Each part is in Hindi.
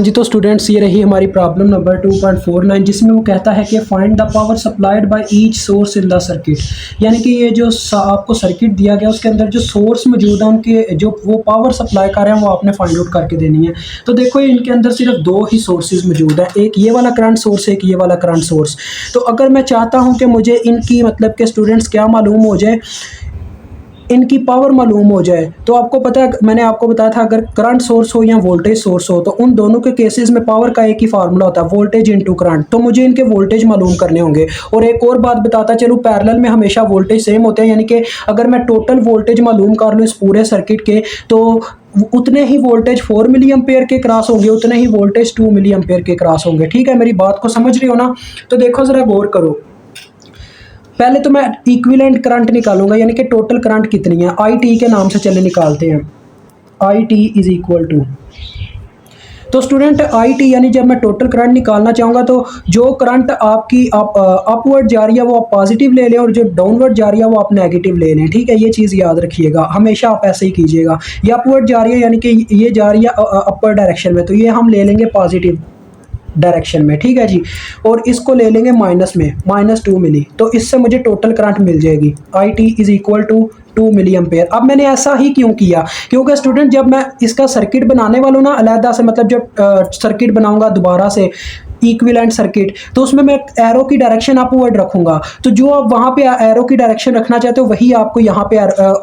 जी, तो स्टूडेंट्स ये रही हमारी प्रॉब्लम नंबर 2.49 जिसमें वो कहता है कि find the power supplied by each source in the circuit. यानी कि ये जो आपको सर्किट दिया गया उसके अंदर जो सोर्स मौजूद है उनके जो वो पावर सप्लाई कर रहे हैं वो आपने फाइंड आउट करके देनी है। तो देखो इनके अंदर सिर्फ दो ही सोर्सेज मौजूद है, एक ये वाला करंट सोर्स, एक ये वाला करंट सोर्स। तो अगर मैं चाहता हूँ कि मुझे इनकी मतलब के स्टूडेंट्स क्या मालूम हो जाए, इनकी पावर मालूम हो जाए, तो आपको पता है मैंने आपको बताया था अगर करंट सोर्स हो या वोल्टेज सोर्स हो तो उन दोनों के केसेस में पावर का एक ही फार्मूला होता है, वोल्टेज इनटू करंट। तो मुझे इनके वोल्टेज मालूम करने होंगे। और एक और बात बताता चलूँ, पैरेलल में हमेशा वोल्टेज सेम होते हैं, यानी कि अगर मैं टोटल वोल्टेज मालूम कर लूँ इस पूरे सर्किट के तो उतने ही वोल्टेज 4 मिली एम्पेयर के क्रॉस होंगे, उतने ही वोल्टेज 2 मिली एम्पेयर के क्रॉस होंगे। ठीक है, मेरी बात को समझ रही हो ना? तो देखो जरा गौर करो। पहले तो मैं इक्विवेलेंट करंट निकालूंगा, यानी कि टोटल करंट कितनी है, आई टी के नाम से चले निकालते हैं। I T is equal to, तो स्टूडेंट आई टी यानी जब मैं टोटल करंट निकालना चाहूँगा तो जो करंट आपकी अपवर्ड जा रही है वो आप पॉजिटिव ले लें और जो डाउनवर्ड जा रही है वो आप नेगेटिव ले लें। ठीक है, ये चीज़ याद रखिएगा, हमेशा आप ऐसे ही कीजिएगा। ये अपवर्ड जा रही है यानी कि ये जा रही है अपर डायरेक्शन में, तो ये हम ले लेंगे पॉजिटिव डायरेक्शन में। ठीक है जी, और इसको ले लेंगे माइनस में, -2 मिली, तो इससे मुझे टोटल करंट मिल जाएगी। I T is equal to 2 milliampere. अब मैंने ऐसा ही क्यों किया, क्योंकि स्टूडेंट जब मैं इसका सर्किट बनाने वाला हूँ ना अलहदा से, मतलब जब सर्किट बनाऊंगा दोबारा से इक्विवेलेंट सर्किट, तो उसमें मैं एरो की डायरेक्शन अपवर्ड रखूंगा। तो जो आप वहां पे एरो की डायरेक्शन रखना चाहते हो वही आपको यहाँ पे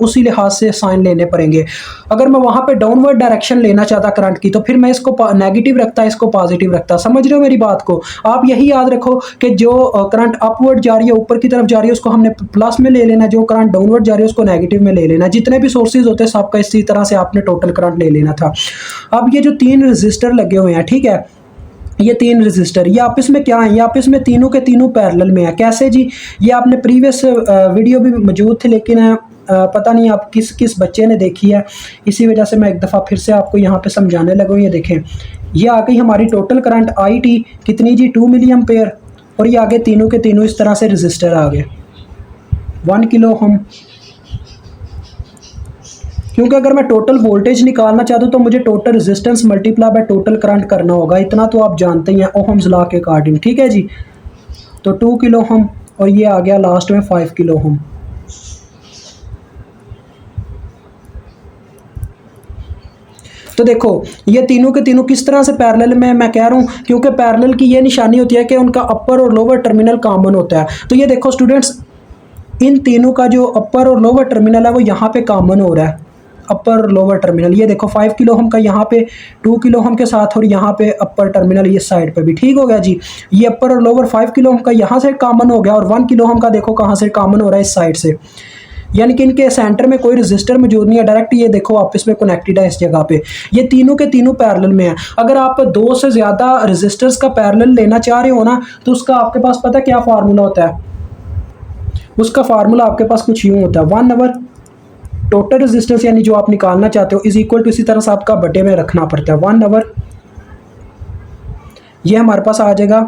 उसी लिहाज से साइन लेने पड़ेंगे। अगर मैं वहां पे डाउनवर्ड डायरेक्शन लेना चाहता करंट की तो फिर मैं इसको नेगेटिव रखता, इसको पॉजिटिव रखता। समझ रहे हो मेरी बात को? आप यही याद रखो कि जो करंट अपवर्ड जा रही है, ऊपर की तरफ जा रही है, उसको हमने प्लस में ले लेना, जो करंट डाउनवर्ड जा रही है उसको नेगेटिव में ले लेना। जितने भी सोर्सेज होते हैं सबका इसी तरह से आपने टोटल करंट ले लेना था। अब ये जो 3 रजिस्टर लगे हुए हैं, ठीक है, ये 3 रजिस्टर ये आपस में क्या है, ये आपस में तीनों के तीनों पैरेलल में है। कैसे जी? ये आपने प्रीवियस वीडियो भी मौजूद थे, लेकिन पता नहीं आप किस किस बच्चे ने देखी है, इसी वजह से मैं एक दफ़ा फिर से आपको यहाँ पे समझाने लगा। ये देखें, ये आ गई हमारी टोटल करंट आई टी कितनी जी, 2 मिली एम्पेयर, और ये आगे तीनों के तीनों इस तरह से रजिस्टर आ गए 1 किलो ओम। क्योंकि अगर मैं टोटल वोल्टेज निकालना चाहता हूँ तो मुझे total resistance multiply by total current करना होगा, इतना तो आप जानते ही हैं ओहम्स लॉ के अकॉर्डिंग। ठीक है जी, तो 2 किलो ओम और ये आ गया लास्ट में 5 किलो ओम। तो देखो ये तीनों के तीनों किस तरह से पैरेलल में मैं कह रहा हूँ, क्योंकि पैरेलल की ये निशानी होती है कि उनका अपर और लोअर टर्मिनल कॉमन होता है। तो ये देखो स्टूडेंट्स, इन तीनों का जो अपर और लोअर टर्मिनल है वो यहाँ पे कॉमन हो रहा है, अपर लोअर टर्मिनल। ये देखो 5 किलो ओम का यहाँ पे 2 किलो ओम के साथ, और यहाँ पे अपर टर्मिनल ये साइड पे भी। ठीक हो गया जी, ये अपर और लोअर 5 किलो ओम का यहाँ से कॉमन हो गया, और 1 किलो ओम का देखो कहाँ से कॉमन हो रहा है, इस साइड से। यानी कि इनके सेंटर में कोई रजिस्टर मौजूद नहीं है, डायरेक्ट ये देखो आपस में कनेक्टेड है इस जगह पे। ये तीनों के तीनों पैरेलल में है। अगर आप 2 से ज़्यादा रजिस्टर्स का पैरेलल लेना चाह रहे हो ना तो उसका आपके पास पता क्या फार्मूला होता है? उसका फार्मूला आपके पास कुछ यूँ होता है, 1 ओवर टोटल रेजिस्टेंस यानी जो आप निकालना चाहते हो इज इक्वल टू, इसी तरह से आपका बटे में रखना पड़ता है 1 ओवर, ये हमारे पास आ जाएगा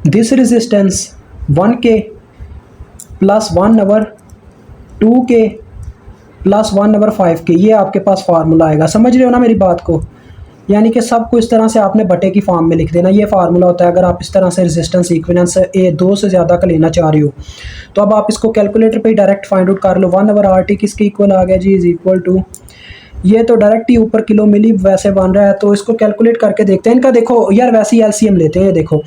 this resistance 1K plus 1 over 2K plus 1 over 5K, ये आपके पास फार्मूला आएगा। समझ रहे हो ना मेरी बात को? यानी कि सबको इस तरह से आपने बटे की फॉर्म में लिख देना, ये फार्मूला होता है अगर आप इस तरह से रेजिस्टेंस इक्विवेलेंस 2 से ज़्यादा का लेना चाह रहे हो। तो अब आप इसको कैलकुलेटर पे ही डायरेक्ट फाइंड आउट कर लो। 1 ओवर आर टी किसके इक्वल आ गया जी, इज इक्वल टू, ये तो डायरेक्ट ही ऊपर किलो मिली वैसे बन रहा है, तो इसको कैलकुलेट करके देखते हैं। इनका देखो यार, वैसे ही एलसीएम लेते हैं। देखो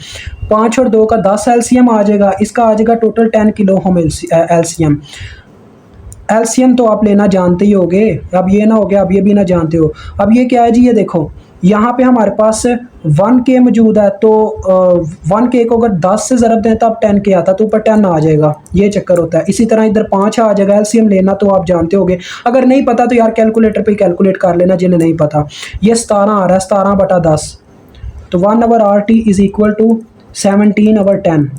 5 और 2 का 10 एलसीएम आ जाएगा, इसका आ जाएगा total 10 kilo ohm LCM. LCM तो आप लेना जानते ही होगे, अब ये ना हो गया अब ये भी ना जानते हो। अब ये क्या है जी, ये देखो यहाँ पे हमारे पास 1K मौजूद है, तो 1K को अगर 10 से ज़रब दें तो अब 10K आता, तो ऊपर 10 आ जाएगा, ये चक्कर होता है। इसी तरह इधर 5 आ जाएगा। एलसीएम लेना तो आप जानते होगे, अगर नहीं पता तो यार कैलकुलेटर पे कैलकुलेट कर लेना जिन्हें नहीं पता। ये 17 आ रहा है, 17/10, तो 1 over R T is equal to 17/10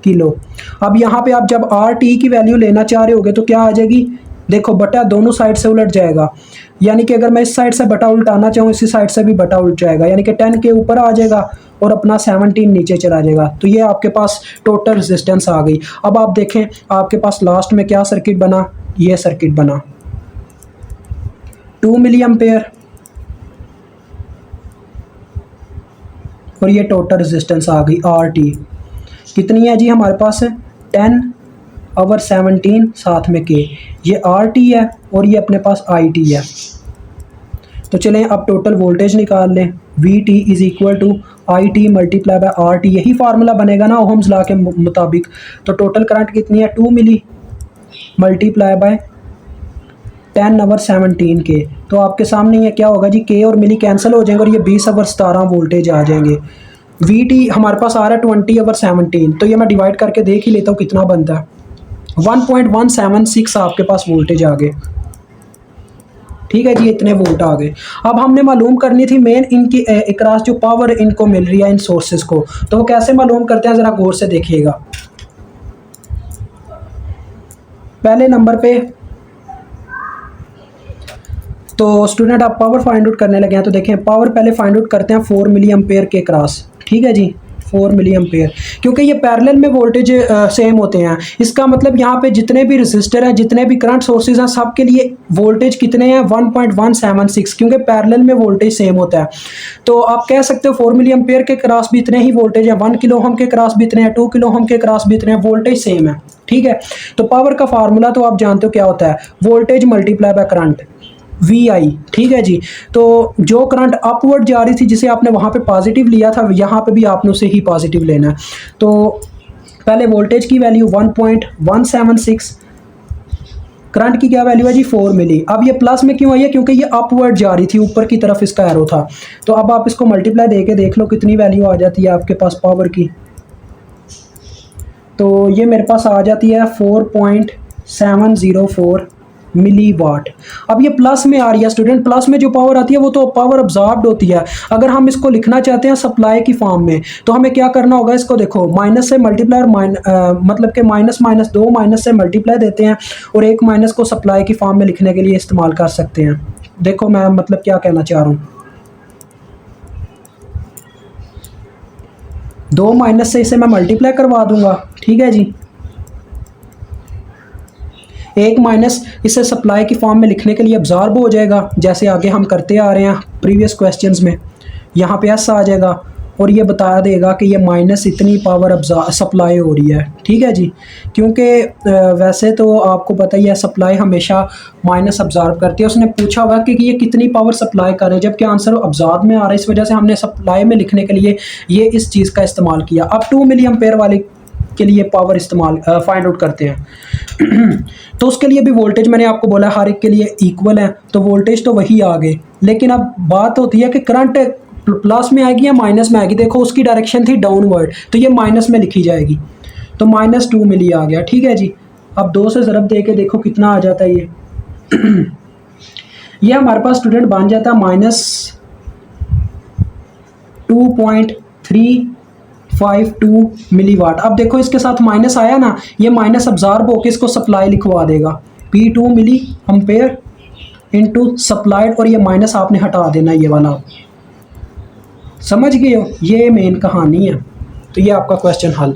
kilo. अब यहाँ पे आप जब आर टी की वैल्यू लेना चाह रहे होगे तो क्या आ जाएगी, देखो बटा दोनों साइड से उलट जाएगा, यानी कि अगर मैं इस साइड से बटा उल्टाना चाहूँ इसी साइड से भी बटा उल्ट जाएगा, यानी कि 10 के ऊपर आ जाएगा और अपना 17 नीचे चला जाएगा। तो ये आपके पास टोटल रेजिस्टेंस आ गई। अब आप देखें आपके पास लास्ट में क्या सर्किट बना, ये सर्किट बना। 2 मिली एम्पेयर, और ये टोटल रेजिस्टेंस आ गई RT कितनी है जी हमारे पास 10/17 साथ में K, ये RT है और ये अपने पास IT है। तो चलें अब टोटल वोल्टेज निकाल लें, VT is equal to IT multiply by RT, यही फार्मूला बनेगा ना ओहम्स लॉ के मुताबिक। तो टोटल करंट कितनी है 2 मिली मल्टीप्लाई बाय 10/17 K। तो आपके सामने ये क्या होगा जी, K और मिली कैंसिल हो जाएंगे और ये 20/17 वोल्टेज आ जाएंगे। VT हमारे पास आ रहा है 20/17, तो ये मैं डिवाइड करके देख ही लेता हूँ कितना बनता है। 1.176 आपके पास वोल्टेज आ गए। ठीक है जी, इतने वोल्ट आ गए। अब हमने मालूम करनी थी मेन इनकी एकरास जो पावर इनको मिल रही है इन सोर्सेज को, तो वो कैसे मालूम करते हैं ज़रा गौर से देखिएगा। पहले नंबर पे तो स्टूडेंट आप पावर फाइंड आउट करने लगे हैं, तो देखें पावर पहले फाइंड आउट करते हैं 4 मिली एम्पेयर के क्रॉस। ठीक है जी, 4 मिली एम्पेयर, क्योंकि ये पैरेलल में वोल्टेज सेम होते हैं। इसका मतलब यहाँ पे जितने भी रेसिस्टर हैं, जितने भी करंट सोर्सेज हैं, सब के लिए वोल्टेज कितने हैं 1.176, क्योंकि पैरेलल में वोल्टेज सेम होता है। तो आप कह सकते हो 4 मिली एम्पेयर के क्रॉस भी इतने ही वोल्टेज है, 1 किलो ओम के क्रॉस भी इतने हैं, 2 किलो ओम के क्रॉस भी इतने हैं, वोल्टेज सेम है। ठीक है, तो पावर का फार्मूला तो आप जानते हो क्या होता है, voltage multiply by current VI। ठीक है जी, तो जो करंट अपवर्ड जा रही थी जिसे आपने वहाँ पे पॉजिटिव लिया था, यहाँ पे भी आपने उसे ही पॉजिटिव लेना है। तो पहले वोल्टेज की वैल्यू 1.176, करंट की क्या वैल्यू है जी 4 मिली। अब ये प्लस में क्यों आई है, क्योंकि ये अपवर्ड जा रही थी, ऊपर की तरफ इसका एरो था। तो अब आप इसको मल्टीप्लाई दे के देख लो कितनी वैल्यू आ जाती है आपके पास पावर की। तो ये मेरे पास आ जाती है 4.704 मिली वाट। अब ये प्लस में आ रही है स्टूडेंट, प्लस में जो पावर आती है वो तो पावर अब्जॉर्ब्ड होती है। अगर हम इसको लिखना चाहते हैं सप्लाई की फॉर्म में, तो हमें क्या करना होगा, इसको देखो माइनस से मल्टीप्लाई, मतलब कि माइनस माइनस 2 माइनस से मल्टीप्लाई देते हैं और एक माइनस को सप्लाई की फॉर्म में लिखने के लिए इस्तेमाल कर सकते हैं। देखो मैं मतलब क्या कहना चाह रहा हूँ, 2 माइनस से इसे मैं मल्टीप्लाई करवा दूंगा। ठीक है जी, एक माइनस इसे सप्लाई की फॉर्म में लिखने के लिए अब्जॉर्ब हो जाएगा, जैसे आगे हम करते आ रहे हैं प्रीवियस क्वेश्चंस में। यहाँ पे एस आ जाएगा और ये बता देगा कि ये माइनस इतनी पावर सप्लाई हो रही है। ठीक है जी, क्योंकि वैसे तो आपको पता ही है सप्लाई हमेशा माइनस अब्जॉर्ब करती है। उसने पूछा हुआ कि ये कितनी पावर सप्लाई कर रहे हैं, जबकि आंसर अब्जॉर्ब में आ रहा है, इस वजह से हमने सप्लाई में लिखने के लिए ये इस चीज़ का इस्तेमाल किया। अब 2 मिली एम्पेयर वाले के लिए पावर इस्तेमाल फाइंड आउट करते हैं। तो उसके लिए भी वोल्टेज मैंने आपको बोला हर एक के लिए इक्वल है, तो वोल्टेज तो वही आ गए, लेकिन अब बात होती है कि करंट प्लस में आएगी या माइनस में आएगी। देखो उसकी डायरेक्शन थी डाउनवर्ड, तो ये माइनस में लिखी जाएगी, तो -2 मिली आ गया। ठीक है जी, अब 2 से ज़रब दे के देखो कितना आ जाता है ये हमारे पास स्टूडेंट बन जाता है -2.352 मिली वाट। अब देखो इसके साथ माइनस आया ना, ये माइनस अब्जॉर्ब होकर इसको सप्लाई लिखवा देगा, P2 मिली एम्पेयर इनटू सप्लाइड, और ये माइनस आपने हटा देना, ये वाला। समझ गए हो, ये मेन कहानी है। तो ये आपका क्वेश्चन हल।